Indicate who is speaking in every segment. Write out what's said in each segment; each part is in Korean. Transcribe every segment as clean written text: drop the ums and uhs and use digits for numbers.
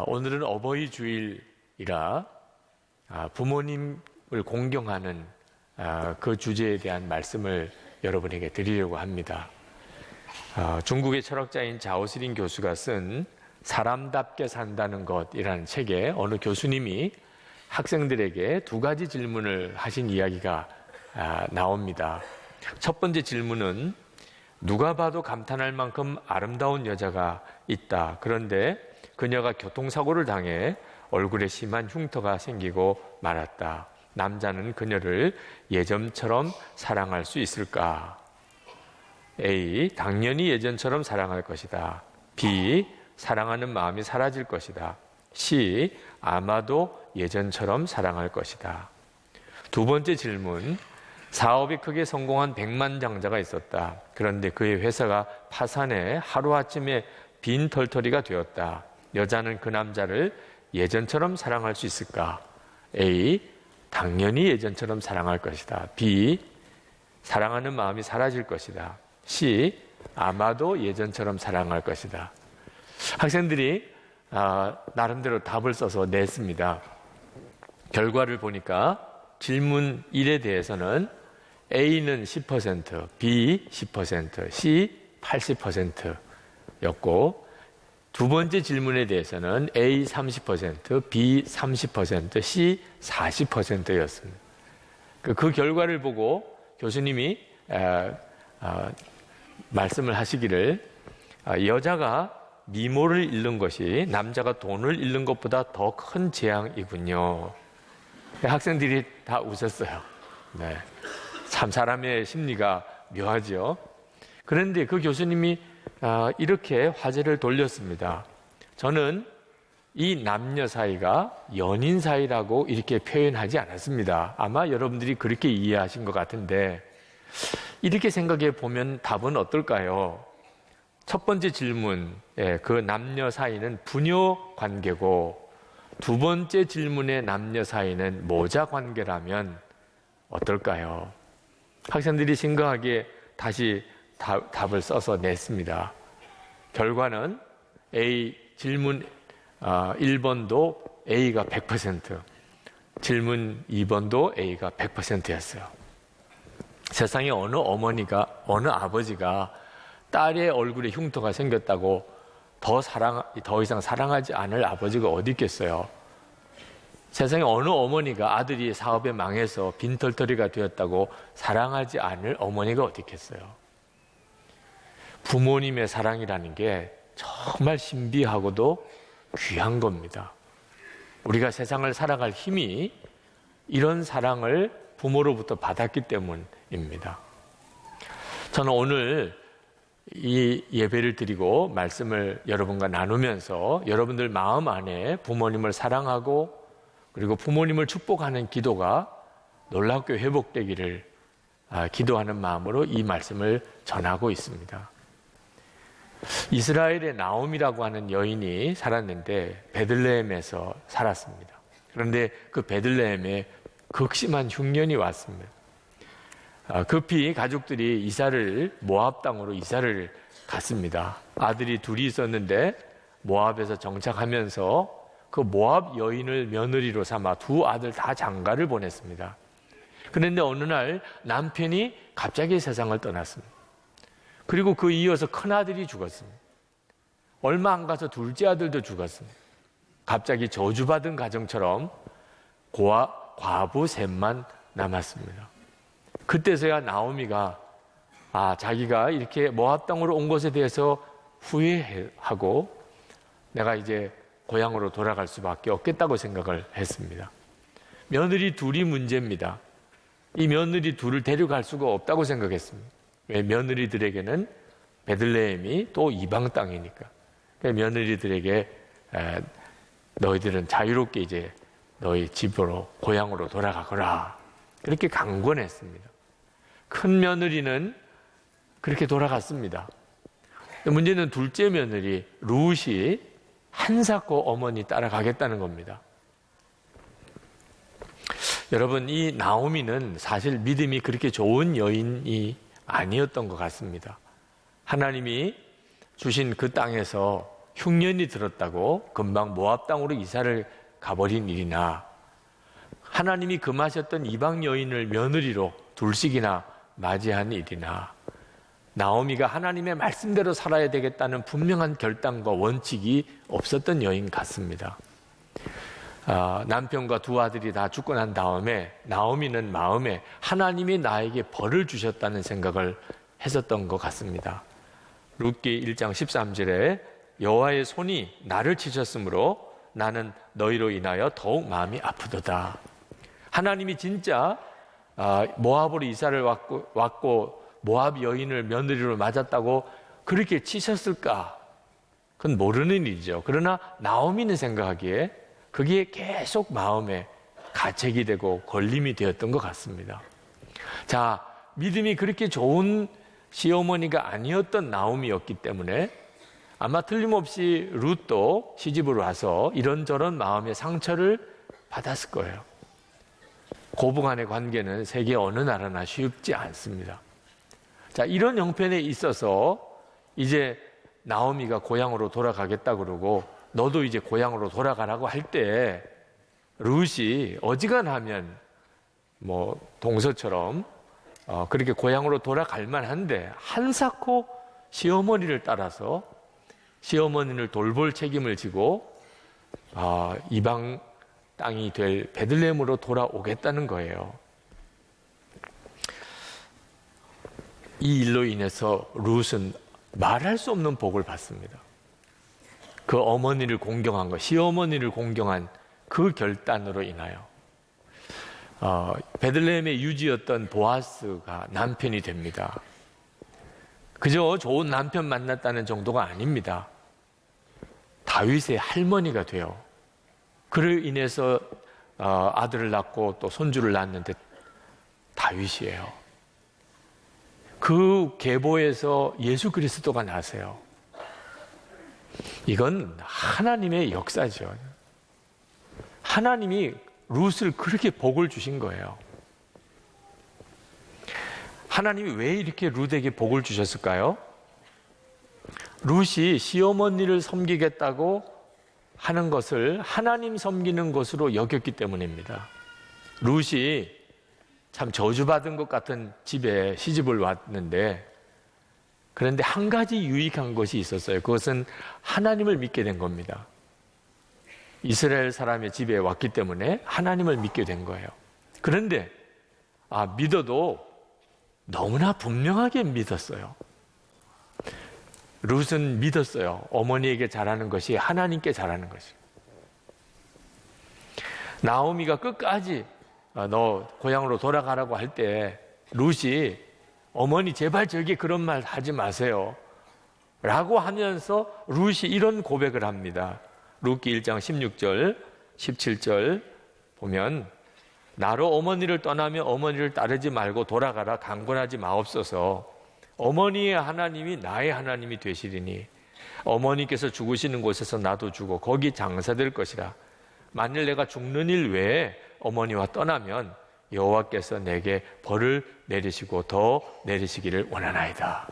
Speaker 1: 오늘은 어버이 주일이라 부모님을 공경하는 그 주제에 대한 말씀을 여러분에게 드리려고 합니다. 중국의 철학자인 자오스린 교수가 쓴 사람답게 산다는 것이라는 책에 어느 교수님이 학생들에게 두 가지 질문을 하신 이야기가 나옵니다. 첫 번째 질문은 누가 봐도 감탄할 만큼 아름다운 여자가 있다. 그런데 그녀가 교통사고를 당해 얼굴에 심한 흉터가 생기고 말았다. 남자는 그녀를 예전처럼 사랑할 수 있을까? A. 당연히 예전처럼 사랑할 것이다. B. 사랑하는 마음이 사라질 것이다. C. 아마도 예전처럼 사랑할 것이다. 두 번째 질문. 사업이 크게 성공한 백만장자가 있었다. 그런데 그의 회사가 파산해 하루아침에 빈털터리가 되었다. 여자는 그 남자를 예전처럼 사랑할 수 있을까? A. 당연히 예전처럼 사랑할 것이다. B. 사랑하는 마음이 사라질 것이다. C. 아마도 예전처럼 사랑할 것이다. 학생들이 나름대로 답을 써서 냈습니다. 결과를 보니까 질문 1에 대해서는 A는 10%, B 10%, C 80%였고 두 번째 질문에 대해서는 A 30%, B 30%, C 40%였습니다. 그 결과를 보고 교수님이 말씀을 하시기를 여자가 미모를 잃는 것이 남자가 돈을 잃는 것보다 더 큰 재앙이군요. 학생들이 다 웃었어요. 네. 참 사람의 심리가 묘하죠. 그런데 그 교수님이 이렇게 화제를 돌렸습니다. 저는 이 남녀 사이가 연인 사이라고 이렇게 표현하지 않았습니다. 아마 여러분들이 그렇게 이해하신 것 같은데 이렇게 생각해 보면 답은 어떨까요? 첫 번째 질문, 그 남녀 사이는 부녀 관계고 두 번째 질문의 남녀 사이는 모자 관계라면 어떨까요? 학생들이 심각하게 다시 답을 써서 냈습니다. 결과는 A 질문 1번도 A가 100%, 질문 2번도 A가 100%였어요. 세상에 어느 어머니가, 어느 아버지가 딸의 얼굴에 흉터가 생겼다고 더 이상 사랑하지 않을 아버지가 어디 있겠어요? 세상에 어느 어머니가 아들이 사업에 망해서 빈털터리가 되었다고 사랑하지 않을 어머니가 어디 있겠어요? 부모님의 사랑이라는 게 정말 신비하고도 귀한 겁니다. 우리가 세상을 살아갈 힘이 이런 사랑을 부모로부터 받았기 때문입니다. 저는 오늘 이 예배를 드리고 말씀을 여러분과 나누면서 여러분들 마음 안에 부모님을 사랑하고 그리고 부모님을 축복하는 기도가 놀랍게 회복되기를 기도하는 마음으로 이 말씀을 전하고 있습니다. 이스라엘의 나옴이라고 하는 여인이 살았는데 베들레헴에서 살았습니다. 그런데 그 베들레헴에 극심한 흉년이 왔습니다. 급히 가족들이 모압 땅으로 이사를 갔습니다. 아들이 둘이 있었는데 모압에서 정착하면서 그 모압 여인을 며느리로 삼아 두 아들 다 장가를 보냈습니다. 그런데 어느 날 남편이 갑자기 세상을 떠났습니다. 그리고 그 이어서 큰아들이 죽었습니다. 얼마 안 가서 둘째 아들도 죽었습니다. 갑자기 저주받은 가정처럼 과부 셋만 남았습니다. 그때서야 나오미가 자기가 이렇게 모압 땅으로 온 것에 대해서 후회하고 내가 이제 고향으로 돌아갈 수밖에 없겠다고 생각을 했습니다. 며느리 둘이 문제입니다. 이 며느리 둘을 데려갈 수가 없다고 생각했습니다. 왜? 며느리들에게는 베들레헴이 또 이방 땅이니까. 며느리들에게 너희들은 자유롭게 이제 너희 집으로 고향으로 돌아가거라. 그렇게 강권했습니다. 큰 며느리는 그렇게 돌아갔습니다. 문제는 둘째 며느리 룻이 한사코 어머니 따라가겠다는 겁니다. 여러분, 이 나오미는 사실 믿음이 그렇게 좋은 여인이 아니었던 것 같습니다. 하나님이 주신 그 땅에서 흉년이 들었다고 금방 모압 땅으로 이사를 가버린 일이나 하나님이 금하셨던 이방 여인을 며느리로 둘씩이나 맞이한 일이나 나오미가 하나님의 말씀대로 살아야 되겠다는 분명한 결단과 원칙이 없었던 여인 같습니다. 남편과 두 아들이 다 죽고 난 다음에 나오미는 마음에 하나님이 나에게 벌을 주셨다는 생각을 했었던 것 같습니다. 룻기 1장 13절에 여호와의 손이 나를 치셨으므로 나는 너희로 인하여 더욱 마음이 아프도다. 하나님이 진짜 모압으로 이사를 왔고 모압 여인을 며느리로 맞았다고 그렇게 치셨을까? 그건 모르는 일이죠. 그러나 나오미는 생각하기에 그게 계속 마음에 가책이 되고 걸림이 되었던 것 같습니다. 자, 믿음이 그렇게 좋은 시어머니가 아니었던 나오미였기 때문에 아마 틀림없이 룻도 시집으로 와서 이런저런 마음의 상처를 받았을 거예요. 고부간의 관계는 세계 어느 나라나 쉽지 않습니다. 자, 이런 형편에 있어서 이제 나오미가 고향으로 돌아가겠다 그러고 너도 이제 고향으로 돌아가라고 할 때 룻이 어지간하면 뭐 동서처럼 그렇게 고향으로 돌아갈 만한데 한사코 시어머니를 따라서 시어머니를 돌볼 책임을 지고 이방 땅이 될 베들레헴으로 돌아오겠다는 거예요. 이 일로 인해서 룻은 말할 수 없는 복을 받습니다. 그 어머니를 공경한 것, 시어머니를 공경한 그 결단으로 인하여 베들레헴의 유지였던 보아스가 남편이 됩니다. 그저 좋은 남편 만났다는 정도가 아닙니다. 다윗의 할머니가 돼요. 그로 인해서 아들을 낳고 또 손주를 낳았는데 다윗이에요. 그 계보에서 예수 그리스도가 나세요. 이건 하나님의 역사죠. 하나님이 룻을 그렇게 복을 주신 거예요. 하나님이 왜 이렇게 룻에게 복을 주셨을까요? 룻이 시어머니를 섬기겠다고 하는 것을 하나님 섬기는 것으로 여겼기 때문입니다. 룻이 참 저주받은 것 같은 집에 시집을 왔는데 그런데 한 가지 유익한 것이 있었어요. 그것은 하나님을 믿게 된 겁니다. 이스라엘 사람의 집에 왔기 때문에 하나님을 믿게 된 거예요. 그런데 믿어도 너무나 분명하게 믿었어요. 룻은 믿었어요. 어머니에게 잘하는 것이 하나님께 잘하는 것이. 나오미가 끝까지 너 고향으로 돌아가라고 할 때 룻이 어머니 제발 저기 그런 말 하지 마세요 라고 하면서 룻이 이런 고백을 합니다. 룻기 1장 16절 17절 보면 나로 어머니를 떠나며 어머니를 따르지 말고 돌아가라 강권하지 마옵소서. 어머니의 하나님이 나의 하나님이 되시리니 어머니께서 죽으시는 곳에서 나도 죽어 거기 장사될 것이라. 만일 내가 죽는 일 외에 어머니와 떠나면 여호와께서 내게 벌을 내리시고 더 내리시기를 원하나이다.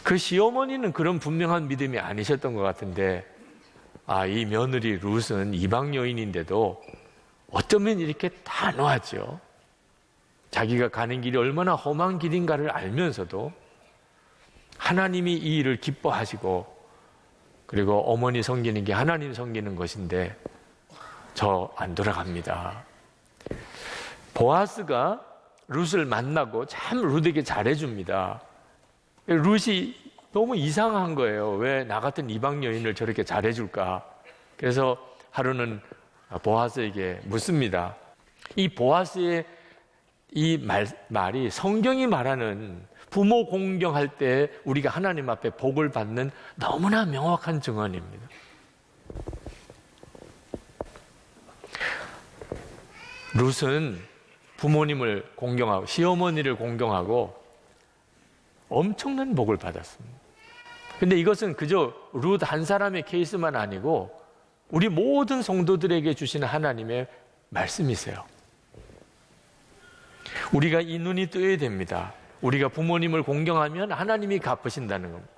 Speaker 1: 그 시어머니는 그런 분명한 믿음이 아니셨던 것 같은데 이 며느리 룻은 이방 여인인데도 어쩌면 이렇게 단호하죠. 자기가 가는 길이 얼마나 험한 길인가를 알면서도 하나님이 이 일을 기뻐하시고 그리고 어머니 섬기는 게 하나님 섬기는 것인데 저 안 돌아갑니다. 보아스가 룻을 만나고 참 룻에게 잘해줍니다. 룻이 너무 이상한 거예요. 왜 나 같은 이방 여인을 저렇게 잘해줄까? 그래서 하루는 보아스에게 묻습니다. 이 보아스의 이 말이 성경이 말하는 부모 공경할 때 우리가 하나님 앞에 복을 받는 너무나 명확한 증언입니다. 룻은 부모님을 공경하고 시어머니를 공경하고 엄청난 복을 받았습니다. 근데 이것은 그저 룻 한 사람의 케이스만 아니고 우리 모든 성도들에게 주시는 하나님의 말씀이세요. 우리가 이 눈이 뜨여야 됩니다. 우리가 부모님을 공경하면 하나님이 갚으신다는 겁니다.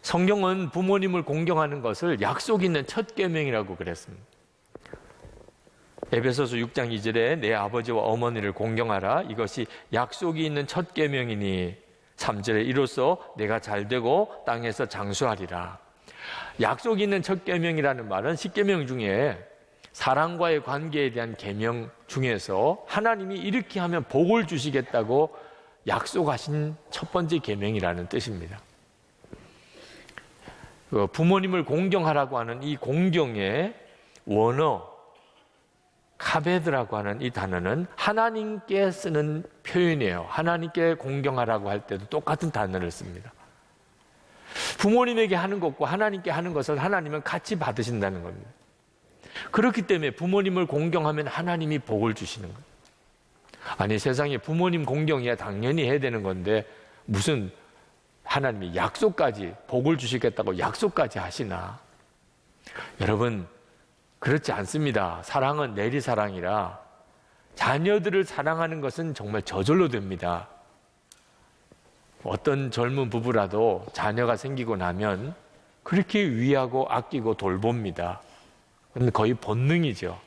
Speaker 1: 성경은 부모님을 공경하는 것을 약속 있는 첫 계명이라고 그랬습니다. 에베소서 6장 2절에 내 아버지와 어머니를 공경하라. 이것이 약속이 있는 첫 계명이니 3절에 이로써 내가 잘되고 땅에서 장수하리라. 약속이 있는 첫 계명이라는 말은 10계명 중에 사랑과의 관계에 대한 계명 중에서 하나님이 이렇게 하면 복을 주시겠다고 약속하신 첫 번째 계명이라는 뜻입니다. 부모님을 공경하라고 하는 이 공경의 원어 카베드라고 하는 이 단어는 하나님께 쓰는 표현이에요. 하나님께 공경하라고 할 때도 똑같은 단어를 씁니다. 부모님에게 하는 것과 하나님께 하는 것을 하나님은 같이 받으신다는 겁니다. 그렇기 때문에 부모님을 공경하면 하나님이 복을 주시는 거예요. 아니, 세상에 부모님 공경이야 당연히 해야 되는 건데 무슨 하나님이 약속까지 복을 주시겠다고 약속까지 하시나? 여러분, 그렇지 않습니다. 사랑은 내리사랑이라 자녀들을 사랑하는 것은 정말 저절로 됩니다. 어떤 젊은 부부라도 자녀가 생기고 나면 그렇게 위하고 아끼고 돌봅니다. 그건 거의 본능이죠.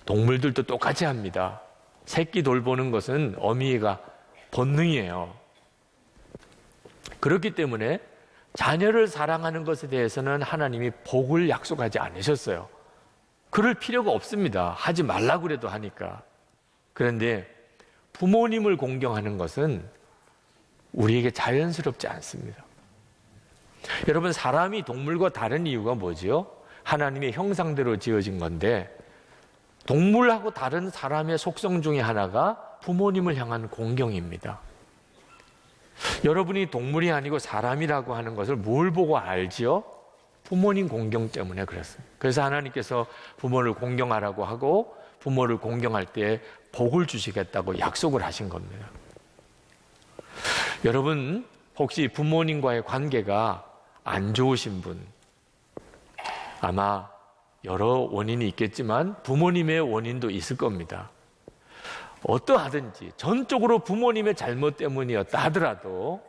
Speaker 1: 동물들도 똑같이 합니다. 새끼 돌보는 것은 어미가 본능이에요. 그렇기 때문에 자녀를 사랑하는 것에 대해서는 하나님이 복을 약속하지 않으셨어요. 그럴 필요가 없습니다. 하지 말라고 그래도 하니까. 그런데 부모님을 공경하는 것은 우리에게 자연스럽지 않습니다. 여러분, 사람이 동물과 다른 이유가 뭐지요? 하나님의 형상대로 지어진 건데 동물하고 다른 사람의 속성 중에 하나가 부모님을 향한 공경입니다. 여러분이 동물이 아니고 사람이라고 하는 것을 뭘 보고 알지요? 부모님 공경 때문에 그렇습니다. 그래서 하나님께서 부모를 공경하라고 하고 부모를 공경할 때 복을 주시겠다고 약속을 하신 겁니다. 여러분, 혹시 부모님과의 관계가 안 좋으신 분, 아마 여러 원인이 있겠지만 부모님의 원인도 있을 겁니다. 어떠하든지 전적으로 부모님의 잘못 때문이었다 하더라도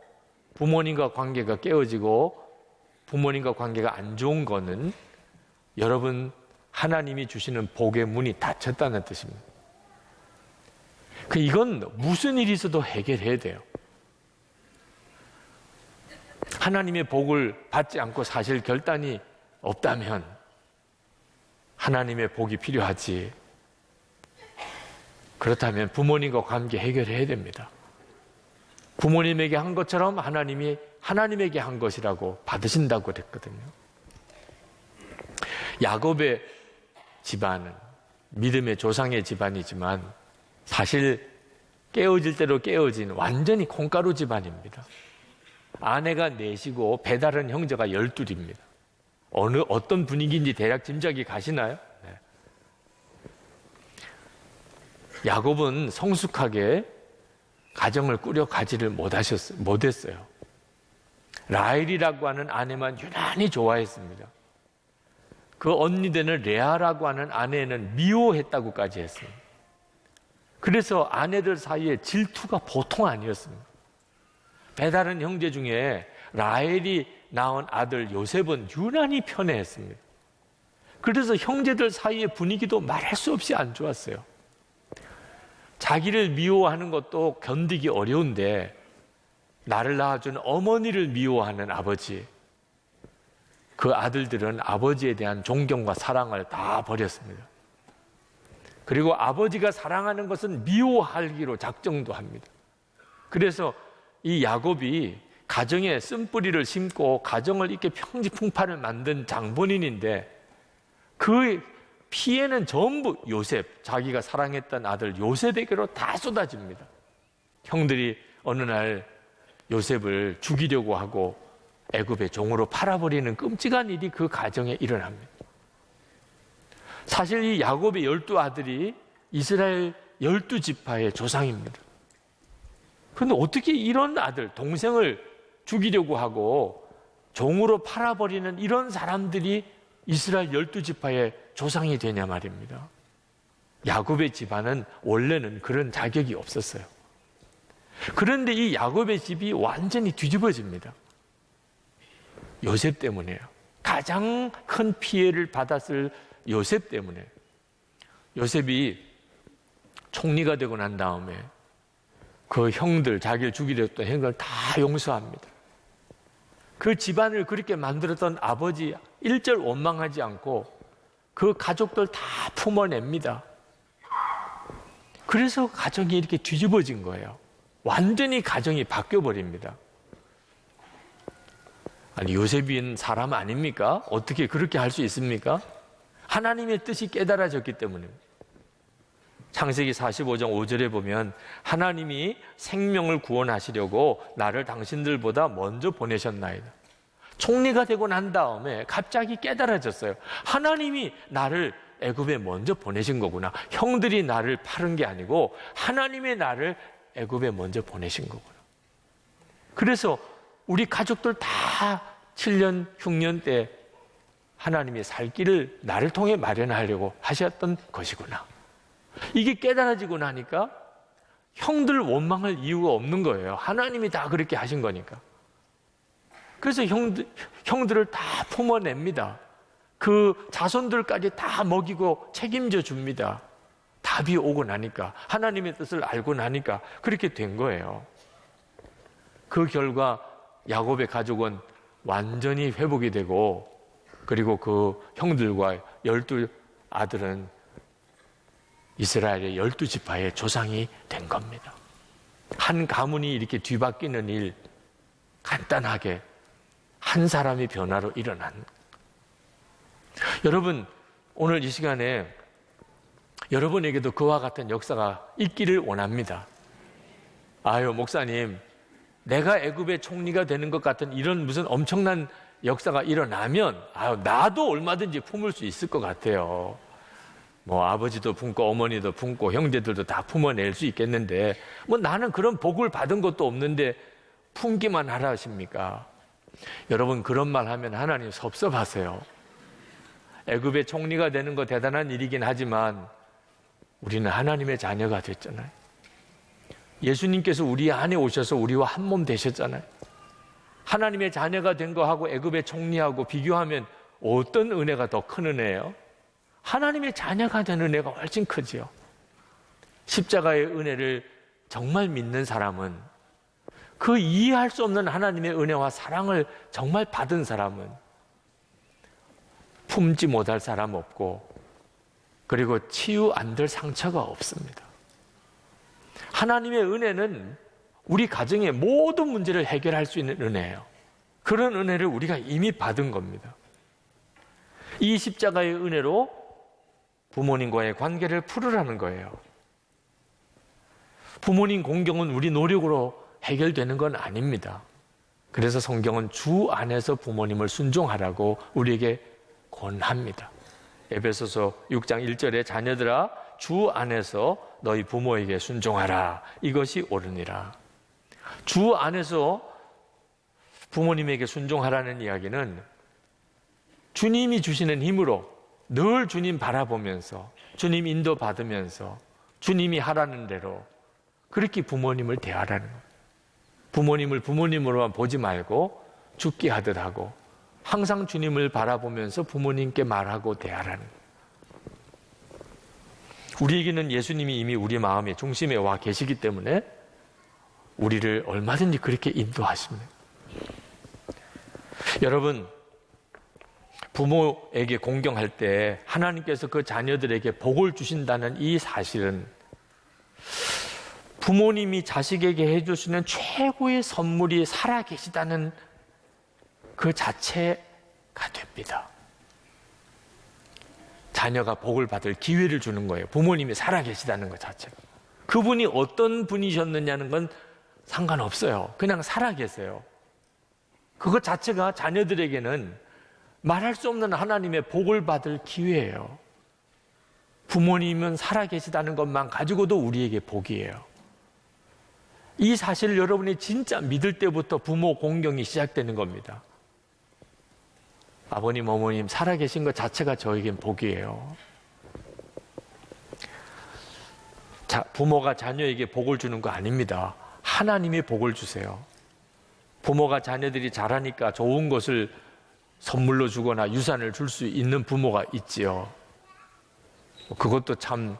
Speaker 1: 부모님과 관계가 깨어지고 부모님과 관계가 안 좋은 거는 여러분, 하나님이 주시는 복의 문이 닫혔다는 뜻입니다. 이건 무슨 일이 있어도 해결해야 돼요. 하나님의 복을 받지 않고 사실 결단이 없다면 하나님의 복이 필요하지. 그렇다면 부모님과 관계 해결해야 됩니다. 부모님에게 한 것처럼 하나님이 하나님에게 한 것이라고 받으신다고 그랬거든요. 야곱의 집안은 믿음의 조상의 집안이지만 사실 깨어질 대로 깨어진 완전히 콩가루 집안입니다. 아내가 넷이고 배다른 형제가 12입니다. 어떤 분위기인지 대략 짐작이 가시나요? 네. 야곱은 성숙하게 가정을 꾸려가지를 못했어요. 라헬이라고 하는 아내만 유난히 좋아했습니다. 그 언니 되는 레아라고 하는 아내는 미워했다고까지 했어요. 그래서 아내들 사이에 질투가 보통 아니었습니다. 배다른 형제 중에 라헬이 낳은 아들 요셉은 유난히 편애했습니다. 그래서 형제들 사이의 분위기도 말할 수 없이 안 좋았어요. 자기를 미워하는 것도 견디기 어려운데 나를 낳아준 어머니를 미워하는 아버지, 그 아들들은 아버지에 대한 존경과 사랑을 다 버렸습니다. 그리고 아버지가 사랑하는 것은 미워하기로 작정도 합니다. 그래서 이 야곱이 가정에 쓴뿌리를 심고 가정을 이렇게 평지풍파를 만든 장본인인데 그 피해는 전부 요셉, 자기가 사랑했던 아들 요셉에게로 다 쏟아집니다. 형들이 어느 날 요셉을 죽이려고 하고 애굽의 종으로 팔아버리는 끔찍한 일이 그 가정에 일어납니다. 사실 이 야곱의 12아들이 이스라엘 12지파의 조상입니다. 그런데 어떻게 이런 아들, 동생을 죽이려고 하고 종으로 팔아버리는 이런 사람들이 이스라엘 12지파의 조상이 되냐 말입니다. 야곱의 집안은 원래는 그런 자격이 없었어요. 그런데 이 야곱의 집이 완전히 뒤집어집니다. 요셉 때문이에요. 가장 큰 피해를 받았을 요셉 때문에. 요셉이 총리가 되고 난 다음에 그 형들, 자기를 죽이려 했던 형들 다 용서합니다. 그 집안을 그렇게 만들었던 아버지 일절 원망하지 않고 그 가족들 다 품어냅니다. 그래서 가정이 이렇게 뒤집어진 거예요. 완전히 가정이 바뀌어버립니다. 아니, 요셉인 사람 아닙니까? 어떻게 그렇게 할 수 있습니까? 하나님의 뜻이 깨달아졌기 때문입니다. 창세기 45장 5절에 보면 하나님이 생명을 구원하시려고 나를 당신들보다 먼저 보내셨나이다. 총리가 되고 난 다음에 갑자기 깨달아졌어요. 하나님이 나를 애굽에 먼저 보내신 거구나. 형들이 나를 파른 게 아니고 하나님이 나를 애굽에 먼저 보내신 거구나. 그래서 우리 가족들 다 7년 흉년 때 하나님이 살 길을 나를 통해 마련하려고 하셨던 것이구나. 이게 깨달아지고 나니까 형들 원망할 이유가 없는 거예요. 하나님이 다 그렇게 하신 거니까. 그래서 형들을 다 품어냅니다. 그 자손들까지 다 먹이고 책임져 줍니다. 답이 오고 나니까, 하나님의 뜻을 알고 나니까 그렇게 된 거예요. 그 결과 야곱의 가족은 완전히 회복이 되고, 그리고 그 형들과 12 아들은 이스라엘의 12지파의 조상이 된 겁니다. 한 가문이 이렇게 뒤바뀌는 일, 간단하게 한 사람의 변화로 일어난. 여러분, 오늘 이 시간에 여러분에게도 그와 같은 역사가 있기를 원합니다. 아유, 목사님, 내가 애굽의 총리가 되는 것 같은 이런 무슨 엄청난 역사가 일어나면 나도 얼마든지 품을 수 있을 것 같아요. 뭐 아버지도 품고 어머니도 품고 형제들도 다 품어낼 수 있겠는데, 뭐 나는 그런 복을 받은 것도 없는데 품기만 하라 하십니까? 여러분, 그런 말 하면 하나님 섭섭하세요. 애굽의 총리가 되는 거 대단한 일이긴 하지만 우리는 하나님의 자녀가 됐잖아요. 예수님께서 우리 안에 오셔서 우리와 한 몸 되셨잖아요. 하나님의 자녀가 된 거하고 애굽의 총리하고 비교하면 어떤 은혜가 더 큰 은혜예요? 하나님의 자녀가 된 은혜가 훨씬 크지요. 십자가의 은혜를 정말 믿는 사람은, 그 이해할 수 없는 하나님의 은혜와 사랑을 정말 받은 사람은 품지 못할 사람 없고, 그리고 치유 안 될 상처가 없습니다. 하나님의 은혜는 우리 가정의 모든 문제를 해결할 수 있는 은혜예요. 그런 은혜를 우리가 이미 받은 겁니다. 이 십자가의 은혜로 부모님과의 관계를 풀으라는 거예요. 부모님 공경은 우리 노력으로 해결되는 건 아닙니다. 그래서 성경은 주 안에서 부모님을 순종하라고 우리에게 권합니다. 에베소서 6장 1절에 자녀들아 주 안에서 너희 부모에게 순종하라. 이것이 옳으니라. 주 안에서 부모님에게 순종하라는 이야기는 주님이 주시는 힘으로 늘 주님 바라보면서, 주님 인도받으면서, 주님이 하라는 대로 그렇게 부모님을 대하라는 거예요. 부모님을 부모님으로만 보지 말고 죽게 하듯 하고 항상 주님을 바라보면서 부모님께 말하고 대하라는 거예요. 우리에게는 예수님이 이미 우리 마음의 중심에 와 계시기 때문에 우리를 얼마든지 그렇게 인도하십니다. 여러분, 부모에게 공경할 때 하나님께서 그 자녀들에게 복을 주신다는 이 사실은 부모님이 자식에게 해주시는 최고의 선물이 살아계시다는 그 자체가 됩니다. 자녀가 복을 받을 기회를 주는 거예요. 부모님이 살아계시다는 것 자체가. 그분이 어떤 분이셨느냐는 건 상관없어요. 그냥 살아계세요. 그것 자체가 자녀들에게는 말할 수 없는 하나님의 복을 받을 기회예요. 부모님은 살아계시다는 것만 가지고도 우리에게 복이에요. 이 사실을 여러분이 진짜 믿을 때부터 부모 공경이 시작되는 겁니다. 아버님, 어머님 살아계신 것 자체가 저에겐 복이에요. 자, 부모가 자녀에게 복을 주는 거 아닙니다. 하나님이 복을 주세요. 부모가 자녀들이 잘하니까 좋은 것을 선물로 주거나 유산을 줄 수 있는 부모가 있지요. 그것도 참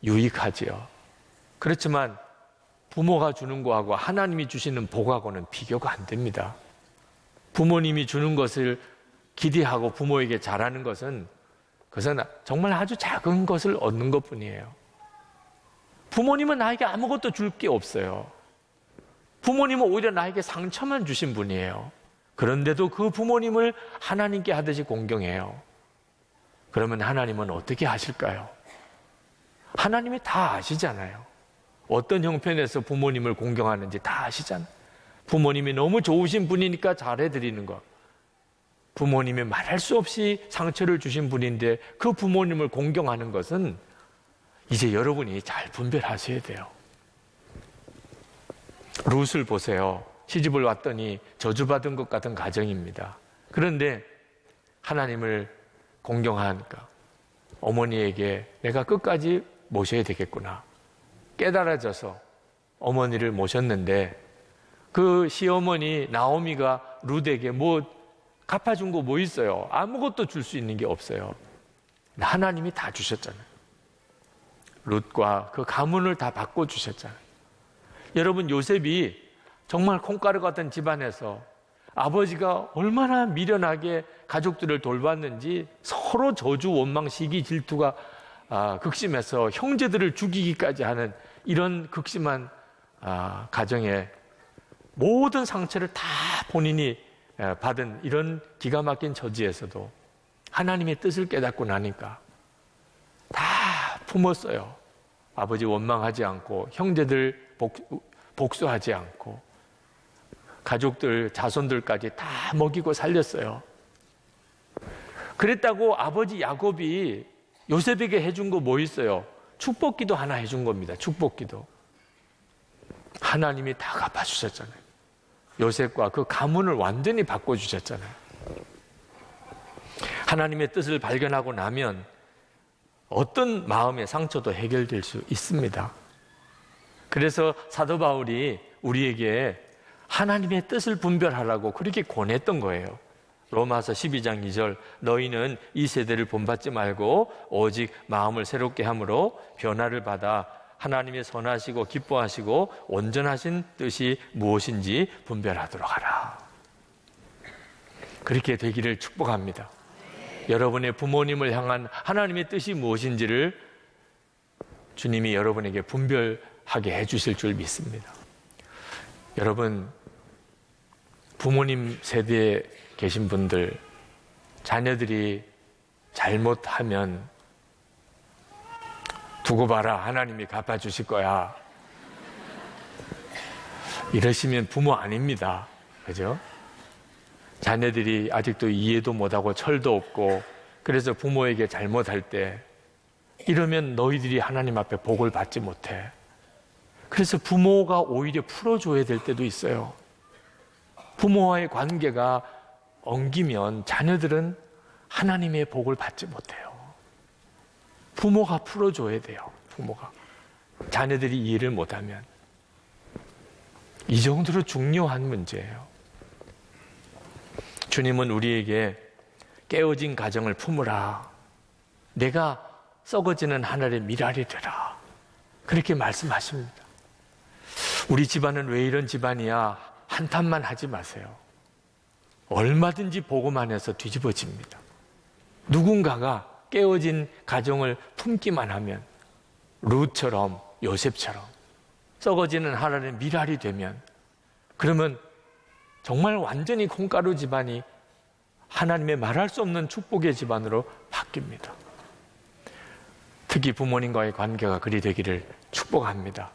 Speaker 1: 유익하지요. 그렇지만 부모가 주는 거하고 하나님이 주시는 복하고는 비교가 안 됩니다. 부모님이 주는 것을 기대하고 부모에게 잘하는 것은 그것은 정말 아주 작은 것을 얻는 것뿐이에요. 부모님은 나에게 아무것도 줄 게 없어요. 부모님은 오히려 나에게 상처만 주신 분이에요. 그런데도 그 부모님을 하나님께 하듯이 공경해요. 그러면 하나님은 어떻게 하실까요? 하나님이 다 아시잖아요. 어떤 형편에서 부모님을 공경하는지 다 아시잖아요. 부모님이 너무 좋으신 분이니까 잘해드리는 것. 부모님이 말할 수 없이 상처를 주신 분인데 그 부모님을 공경하는 것은 이제 여러분이 잘 분별하셔야 돼요. 룻을 보세요. 시집을 왔더니 저주받은 것 같은 가정입니다. 그런데 하나님을 공경하니까 어머니에게 내가 끝까지 모셔야 되겠구나 깨달아져서 어머니를 모셨는데 그 시어머니 나오미가 룻에게 뭐 갚아준 거 뭐 있어요? 아무것도 줄 수 있는 게 없어요. 하나님이 다 주셨잖아요. 룻과 그 가문을 다 바꿔주셨잖아요. 여러분, 요셉이 정말 콩가루 같은 집안에서 아버지가 얼마나 미련하게 가족들을 돌봤는지 서로 저주, 원망, 시기, 질투가 극심해서 형제들을 죽이기까지 하는 이런 극심한 가정에 모든 상처를 다 본인이 받은 이런 기가 막힌 처지에서도 하나님의 뜻을 깨닫고 나니까 다 품었어요. 아버지 원망하지 않고 형제들 복수하지 않고 가족들, 자손들까지 다 먹이고 살렸어요. 그랬다고 아버지 야곱이 요셉에게 해준 거 뭐 있어요? 축복기도 하나 해준 겁니다. 축복기도. 하나님이 다 갚아주셨잖아요. 요셉과 그 가문을 완전히 바꿔주셨잖아요. 하나님의 뜻을 발견하고 나면 어떤 마음의 상처도 해결될 수 있습니다. 그래서 사도 바울이 우리에게 하나님의 뜻을 분별하라고 그렇게 권했던 거예요. 로마서 12장 2절 너희는 이 세대를 본받지 말고 오직 마음을 새롭게 함으로 변화를 받아 하나님의 선하시고 기뻐하시고 온전하신 뜻이 무엇인지 분별하도록 하라. 그렇게 되기를 축복합니다. 여러분의 부모님을 향한 하나님의 뜻이 무엇인지를 주님이 여러분에게 분별하게 해주실 줄 믿습니다. 여러분, 부모님 세대에 계신 분들, 자녀들이 잘못하면 두고 봐라, 하나님이 갚아주실 거야, 이러시면 부모 아닙니다. 그죠? 자녀들이 아직도 이해도 못하고 철도 없고 그래서 부모에게 잘못할 때 이러면 너희들이 하나님 앞에 복을 받지 못해. 그래서 부모가 오히려 풀어줘야 될 때도 있어요. 부모와의 관계가 엉기면 자녀들은 하나님의 복을 받지 못해요. 부모가 풀어줘야 돼요. 부모가. 자녀들이 이해를 못하면. 이 정도로 중요한 문제예요. 주님은 우리에게 깨어진 가정을 품으라. 내가 썩어지는 하늘의 미랄이 되라. 그렇게 말씀하십니다. 우리 집안은 왜 이런 집안이야? 한탄만 하지 마세요. 얼마든지 보고만 해서 뒤집어집니다. 누군가가 깨어진 가정을 품기만 하면 룻처럼 요셉처럼 썩어지는 하늘의 미랄이 되면 그러면 정말 완전히 콩가루 집안이 하나님의 말할 수 없는 축복의 집안으로 바뀝니다. 특히 부모님과의 관계가 그리 되기를 축복합니다.